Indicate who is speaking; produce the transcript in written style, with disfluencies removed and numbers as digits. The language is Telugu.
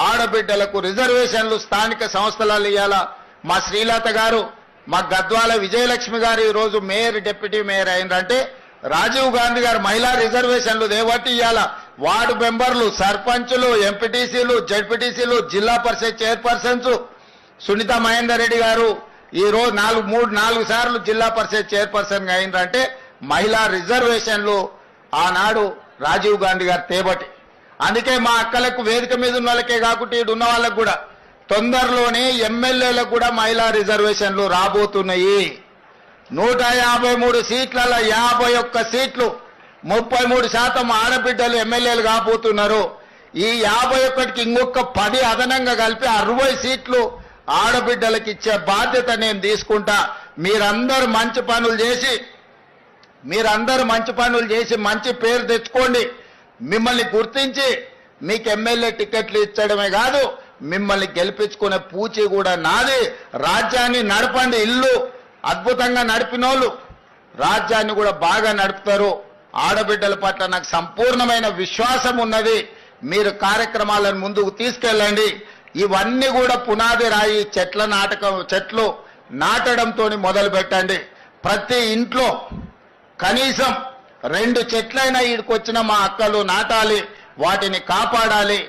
Speaker 1: ఆడబిడ్డలకు రిజర్వేషన్లు స్థానిక సంస్థలలో ఇవ్వాలా. మా శ్రీలత గారు, మా గద్వాల విజయలక్ష్మి గారు ఈ రోజు మేయర్, డిప్యూటీ మేయర్ అయినరంటే రాజీవ్ గాంధీ గారు మహిళా రిజర్వేషన్లు దేవట్టి ఇవ్వాలా. వార్డు మెంబర్లు, సర్పంచులు, ఎంపీటీసీలు, జడ్పీటీసీలు, జిల్లా పరిషత్ చైర్పర్సన్స్ సునీత మహేందర్ రెడ్డి గారు ఈ రోజు 4 సార్లు జిల్లా పరిషత్ చైర్పర్సన్ గా అయినరంటే మహిళా రిజర్వేషన్లు ఆనాడు రాజీవ్ గాంధీ గారు తేబట్టి. అందుకే మా అక్కలకు, వేదిక మీద ఉన్న వాళ్ళకే కాకుండా ఇటు ఉన్న వాళ్ళకు కూడా తొందరలోనే ఎమ్మెల్యేలకు కూడా మహిళా రిజర్వేషన్లు రాబోతున్నాయి. 153 సీట్లలో 51 సీట్లు, 33% ఆడబిడ్డలు ఎమ్మెల్యేలు కాబోతున్నారు. ఈ 51కి ఇంకొక 10 అదనంగా కలిపి 60 సీట్లు ఆడబిడ్డలకు ఇచ్చే బాధ్యత నేను తీసుకుంటా. మీరందరూ మంచి పనులు చేసి మంచి పేరు తెచ్చుకోండి. మిమ్మల్ని గుర్తించి మీకు ఎమ్మెల్యే టికెట్లు ఇచ్చడమే కాదు, మిమ్మల్ని గెలిపించుకునే పూచి కూడా నాది. రాజ్యాన్ని నడపండి. ఇల్లు అద్భుతంగా నడిపినోళ్ళు రాజ్యాన్ని కూడా బాగా నడుపుతారు. ఆడబిడ్డల పట్ల నాకు సంపూర్ణమైన విశ్వాసం ఉన్నది. మీరు కార్యక్రమాలను ముందుకు తీసుకెళ్ళండి. ఇవన్నీ కూడా పునాది రాయి. చెట్లు నాటడంతో మొదలు పెట్టండి. ప్రతి ఇంట్లో కనీసం 2 చెట్లైనా ఈడికొచ్చిన మా అక్కలు నాటాలి, వాటిని కాపాడాలి.